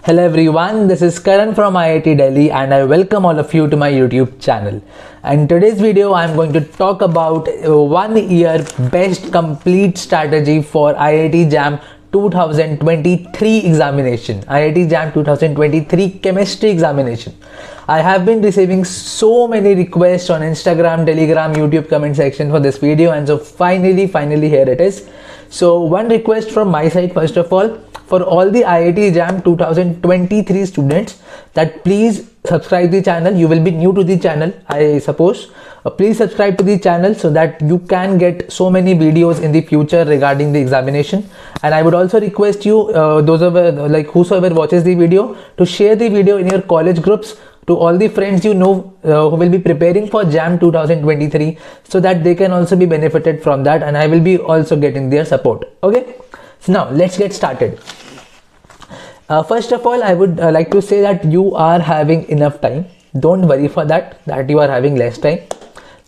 Hello everyone, this is Karan from IIT Delhi and I welcome all of you to my YouTube channel. And today's video I am going to talk about 1 year best complete strategy for IIT JAM 2023 examination, IIT JAM 2023 chemistry examination. I have been receiving so many requests on Instagram, Telegram, YouTube comment section for this video, and so finally here it is. So one request from my side, first of all, for all the IIT JAM 2023 students, that please subscribe the channel. You will be new to the channel, I suppose. Please subscribe to the channel so that you can get so many videos in the future regarding the examination. And I would also request you, whosoever watches the video, to share the video in your college groups to all the friends you know who will be preparing for JAM 2023, so that they can also be benefited from that, and I will be also getting their support. Okay, so now let's get started. First of all, I would like to say that you are having enough time. Don't worry for that you are having less time.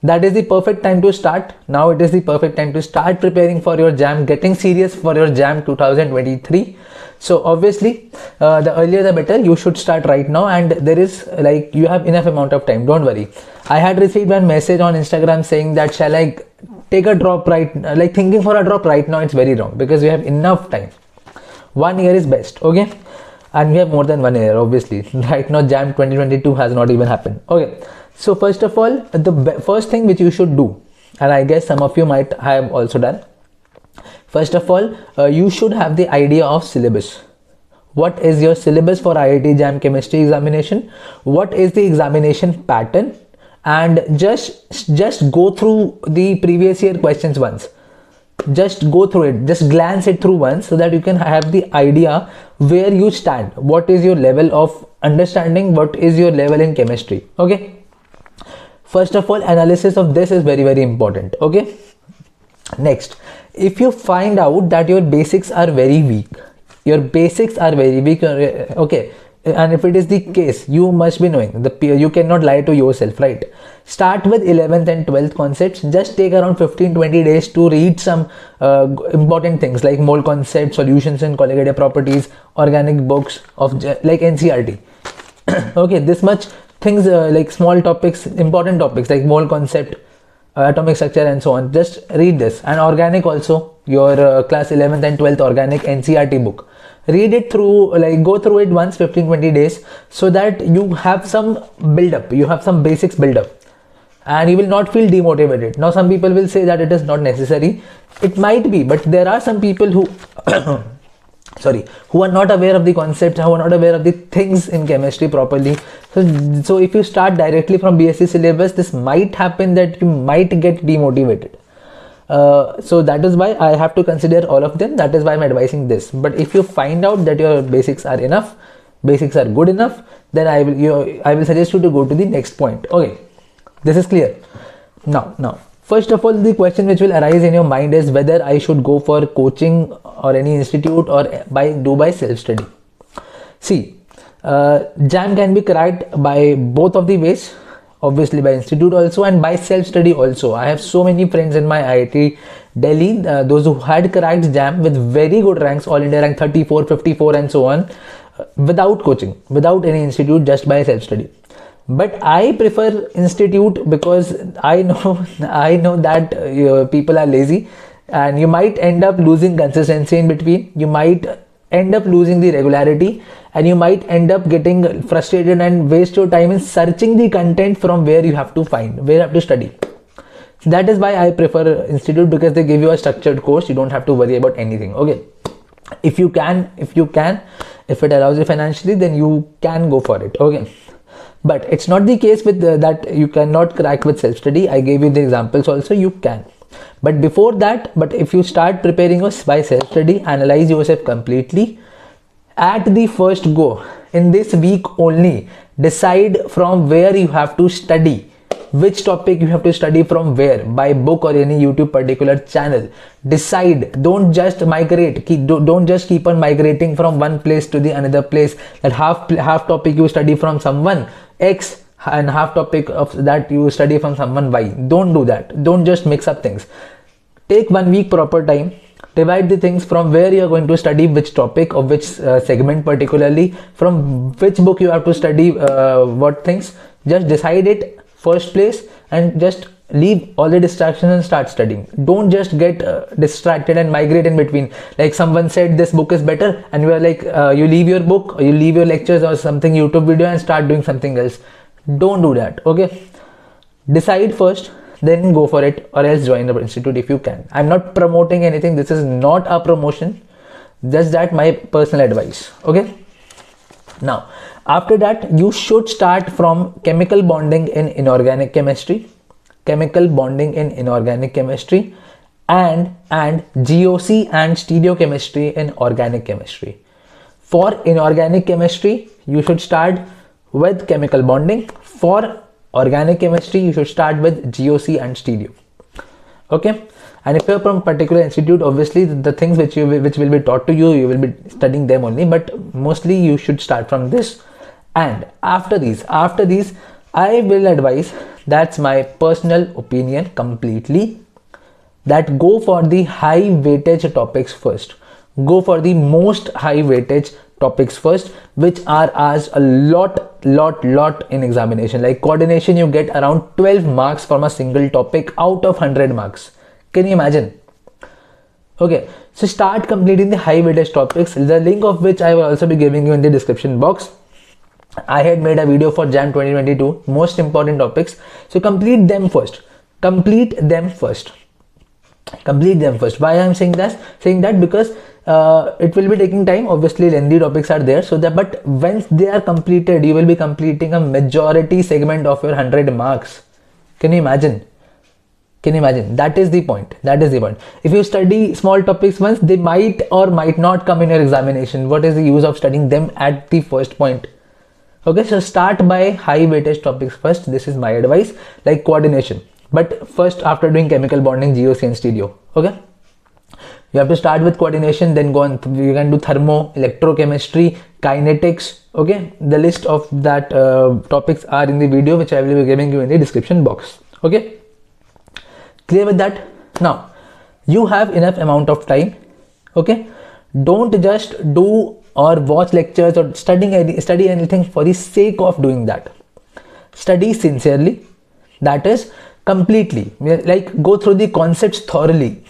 That is the perfect time to start. Now it is the perfect time to start preparing for your JAM, getting serious for your JAM 2023. So obviously the earlier the better. You should start right now, and there is you have enough amount of time. Don't worry. I had received one message on Instagram saying that shall I take a drop right, thinking for a drop right now. It's very wrong, because we have enough time. 1 year is best. Okay, and we have more than 1 year obviously. Right now JAM 2022 has not even happened. Okay, so first of all, the first thing which you should do, and I guess some of you might have also done, first of all, you should have the idea of syllabus. What is your syllabus for IIT JAM chemistry examination? What is the examination pattern? And just go through the previous year questions once. Just go through it, just glance it through once, so that you can have the idea where you stand. What is your level of understanding? What is your level in chemistry? Okay, first of all, analysis of this is very important. Okay, next, if you find out that your basics are very weak, okay, and if it is the case, you must be knowing you cannot lie to yourself, right? Start with 11th and 12th concepts. Just take around 15-20 days to read some important things like mole concept, solutions and colligative properties, organic books of NCERT. Okay, this much things, small topics, important topics like mole concept, atomic structure and so on. Just read this. And organic also, your class 11th and 12th organic NCERT book. Read it through, go through it once, 15-20 days, so that you have some build up, you have some basics build up, and you will not feel demotivated. Now some people will say that it is not necessary. It might be, but there are some people who who are not aware of the concepts, who are not aware of the things in chemistry properly. So if you start directly from BSc syllabus, this might happen that you might get demotivated. So that is why I have to consider all of them. That is why I'm advising this. But if you find out that your basics are enough, basics are good enough, then I will suggest you to go to the next point. Okay, this is clear. Now first of all, the question which will arise in your mind is whether I should go for coaching or any institute, or do by self-study. See, JAM can be cracked by both of the ways. Obviously by institute also, and by self-study also. I have so many friends in my IIT Delhi, those who had cracked JAM with very good ranks, all India rank 34, 54 and so on, without coaching, without any institute, just by self-study. But I prefer institute, because I know that people are lazy, and you might end up losing consistency in between. You might end up losing the regularity, and you might end up getting frustrated and waste your time in searching the content from where you have to study. That is why I prefer institute, because they give you a structured course. You don't have to worry about anything. Okay, if it allows you financially, then you can go for it. Okay, but it's not the case with that you cannot crack with self-study. I gave you the examples also. You can. But before that, if you start preparing by self-study, analyze yourself completely at the first go. In this week only, decide from where you have to study, which topic you have to study from where, by book or any YouTube particular channel. Decide. Don't just migrate. Don't just keep on migrating from one place to the another place. That half topic you study from someone X, and half topic of that you study from someone Y. Don't do that. Don't just mix up things. Take 1 week proper time. Divide the things from where you are going to study which topic or which segment particularly, from which book you have to study what things. Just decide it first place and just leave all the distractions and start studying. Don't just get distracted and migrate in between. Like someone said this book is better and you are like you leave your book or you leave your lectures or something YouTube video and start doing something else. Don't do that. Okay, decide first, then go for it, or else join the institute if you can. I'm not promoting anything. This is not a promotion, just that my personal advice. Okay, now after that you should start from chemical bonding in inorganic chemistry, chemical bonding in inorganic chemistry, and GOC and stereochemistry in organic chemistry. For inorganic chemistry you should start with chemical bonding. For organic chemistry you should start with GOC and stereo. Okay, and if you're from a particular institute, obviously the things which will be taught to you, you will be studying them only, but mostly you should start from this. And after these I will advise, that's my personal opinion completely, that go for the high weightage topics first. Go for the most high weightage topics first, which are asked a lot in examination. Like coordination, you get around 12 marks from a single topic out of 100 marks. Can you imagine? Okay, so start completing the high weightage topics, the link of which I will also be giving you in the description box. I had made a video for Jan 2022 most important topics, so complete them first. Complete them first. Why I'm saying that because it will be taking time. Obviously lengthy topics are there, so that, but once they are completed, you will be completing a majority segment of your 100 marks. Can you imagine? That is the point. If you study small topics once, they might or might not come in your examination. What is the use of studying them at the first point? Okay, so start by high weightage topics first. This is my advice. Like coordination, but first after doing chemical bonding, GOC and stereo. Okay, you have to start with coordination, then go on. You can do thermo, electrochemistry, kinetics. Okay, the list of that topics are in the video which I will be giving you in the description box. Okay, clear with that? Now you have enough amount of time. Okay, don't just do or watch lectures or study anything for the sake of doing that. Study sincerely, that is completely, like go through the concepts thoroughly,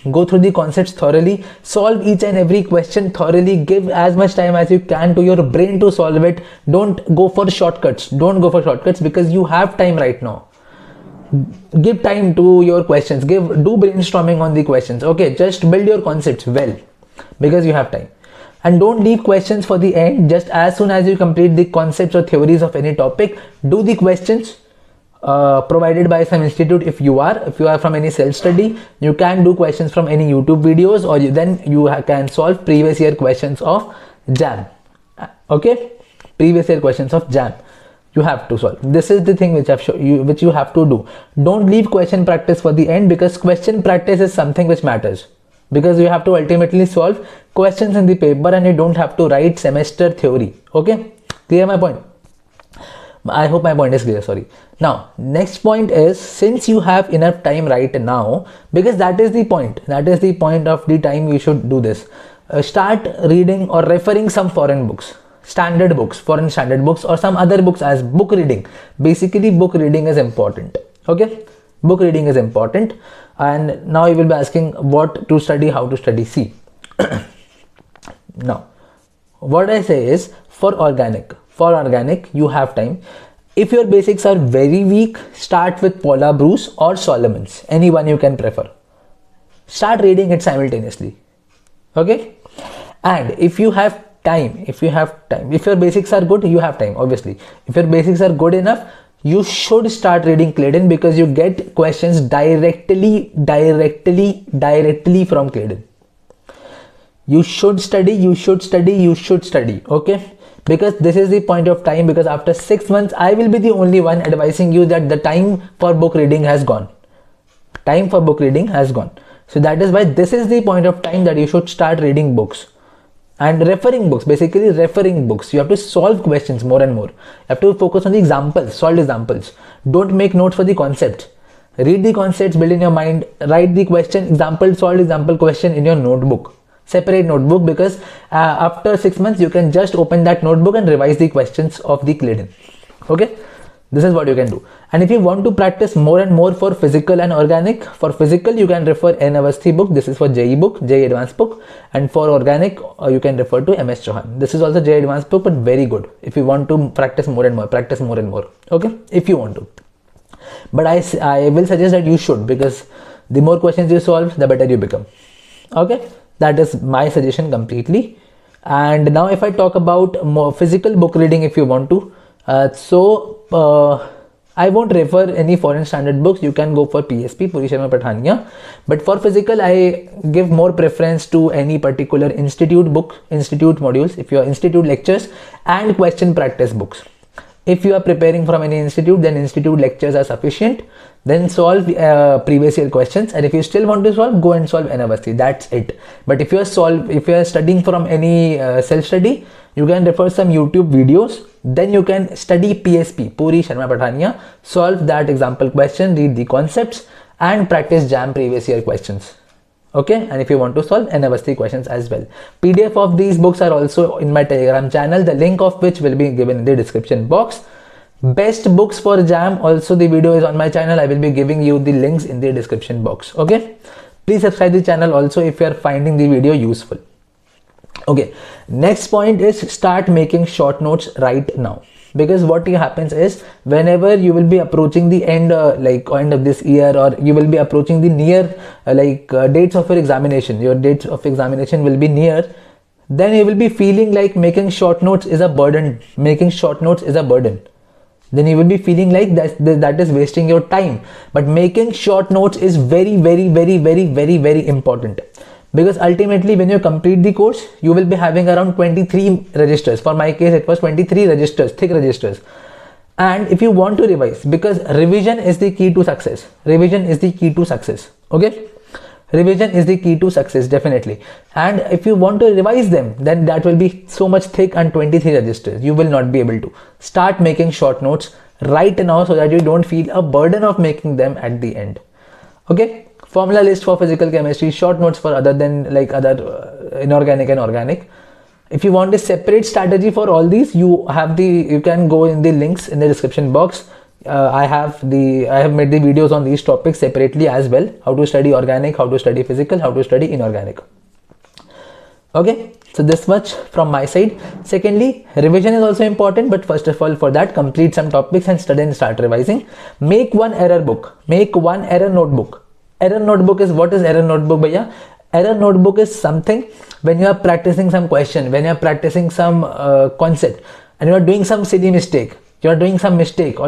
solve each and every question thoroughly, give as much time as you can to your brain to solve it. Don't go for shortcuts, because you have time right now. Give time to your questions, do brainstorming on the questions. Okay, just build your concepts well, because you have time. And don't leave questions for the end. Just as soon as you complete the concepts or theories of any topic, do the questions provided by some institute. If you are from any self-study, you can do questions from any YouTube videos, or then you can solve previous year questions of JAM. Okay, previous year questions of JAM you have to solve. This is the thing which I've shown you, which you have to do. Don't leave question practice for the end, because question practice is something which matters, because you have to ultimately solve questions in the paper and you don't have to write semester theory. Okay, clear my point? I hope my point is clear. Sorry. Now next point is, since you have enough time right now, because that is the point of the time you should do this, start reading or referring some foreign books, foreign standard books, or some other books as book reading. Basically book reading is important. Okay, book reading is important. And now you will be asking what to study, how to study. See, now what I say is, for organic you have time. If your basics are very weak, start with Paula Bruce or Solomons, anyone you can prefer. Start reading it simultaneously. Okay, and if you have time, if your basics are good, you have time. Obviously if your basics are good enough, you should start reading Claydon, because you get questions directly from Claydon. You should study. Okay, because this is the point of time, because after 6 months I will be the only one advising you that the time for book reading has gone. So that is why this is the point of time that you should start reading books and referring books. Basically referring books, you have to solve questions more and more. You have to focus on the examples, solve examples. Don't make notes for the concept. read the concepts, build in your mind, write the question, example, solve example question in your notebook. Separate notebook, because after 6 months you can just open that notebook and revise the questions of the Claydon. Okay, this is what you can do. And if you want to practice more and more for physical and organic, for physical you can refer N Awasthi book. This is for JEE book, JEE Advanced book. And for organic you can refer to MS Chauhan. This is also JEE Advanced book, but very good if you want to practice more and more, practice more and more. Okay, if you want to. But I will suggest that you should, because the more questions you solve, the better you become. Okay, that is my suggestion completely. And now if I talk about more physical book reading, if you want to, I won't refer any foreign standard books. You can go for PSP, Puri Sharma Pathania. But for physical, I give more preference to any particular institute book, institute modules, if you are institute lectures, and question practice books. If you are preparing from any institute, then institute lectures are sufficient. Then solve previous year questions, and if you still want to solve, go and solve N Awasthi. That's it. But if you are studying from any self-study, you can refer some YouTube videos. Then you can study PSP, Puri Sharma Pathania, solve that example question, read the concepts, and practice JAM previous year questions. Okay, and if you want to solve N Awasthi questions as well. PDF of these books are also in my Telegram channel, the link of which will be given in the description box. Best books for JAM, also the video is on my channel. I will be giving you the links in the description box. Okay, please subscribe the channel also if you are finding the video useful. Okay, next point is start making short notes right now, because what happens is whenever you will be approaching the end end of this year, or you will be approaching the near dates of your examination, your dates of examination will be near, then you will be feeling like making short notes is a burden. Then you will be feeling like that is wasting your time. But making short notes is very important. Because ultimately when you complete the course, you will be having around 23 registers. For my case, it was 23 registers, thick registers. And if you want to revise, because revision is the key to success. Okay, revision is the key to success, definitely. And if you want to revise them, then that will be so much thick, and 23 registers you will not be able to. Start making short notes right now, so that you don't feel a burden of making them at the end. Okay, formula list for physical chemistry, short notes for other than inorganic and organic. If you want a separate strategy for all these, you can go in the links in the description box. I have made the videos on these topics separately as well. How to study organic, how to study physical, how to study inorganic. Okay, so this much from my side. Secondly, revision is also important, but first of all, for that, complete some topics and study and start revising. Make one error book, make one error notebook. Error notebook is, what is error notebook, bhaiya? Error notebook is something when you are practicing some question, when you are practicing some concept, and you are doing some silly mistake, or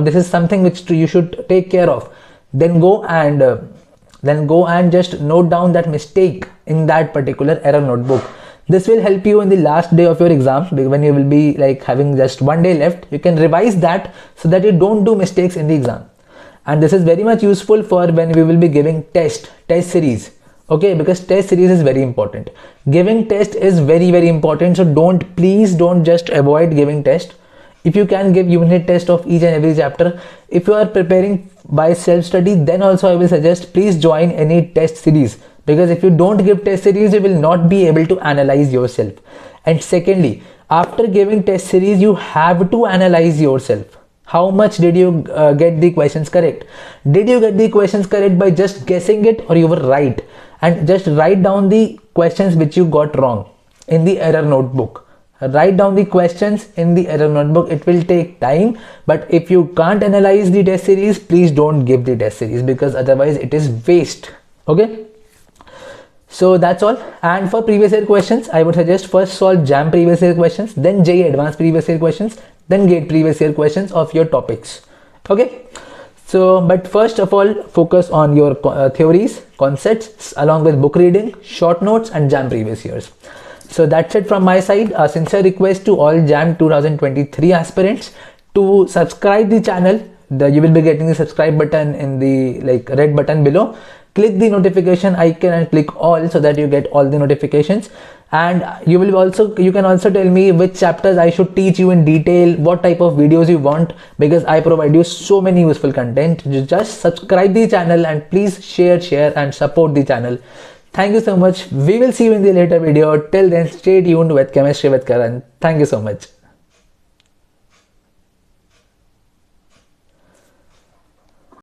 this is something which you should take care of, then go and just note down that mistake in that particular error notebook. This will help you in the last day of your exam, when you will be having just 1 day left. You can revise that so that you don't do mistakes in the exam. And this is very much useful for when we will be giving test series. Okay, because test series is very important. Giving test is very important. So please don't just avoid giving test. If you can give unit test of each and every chapter. If you are preparing by self-study, then also I will suggest please join any test series, because if you don't give test series, you will not be able to analyze yourself. And secondly, after giving test series, you have to analyze yourself. How much did you get the questions correct? Did you get the questions correct by just guessing it, or you were right? And just write down the questions which you got wrong in the error notebook. Write down the questions in the error notebook. It will take time, but if you can't analyze the test series, please don't give the test series, because otherwise it is waste. Okay, so that's all. And for previous year questions, I would suggest first solve JAM previous year questions, then JEE Advanced previous year questions, then GATE previous year questions of your topics. Okay, so but first of all, focus on your theories, concepts, along with book reading, short notes, and JAM previous years. So that's it from my side. A sincere request to all JAM 2023 aspirants to subscribe the channel. You will be getting the subscribe button in the red button below. Click the notification icon and click all, so that you get all the notifications. and you can also tell me which chapters I should teach you in detail, what type of videos you want, because I provide you so many useful content. You just subscribe the channel and please share and support the channel. Thank you so much. We will see you in the later video. Till then, stay tuned with Chemistry with Karan. Thank you so much.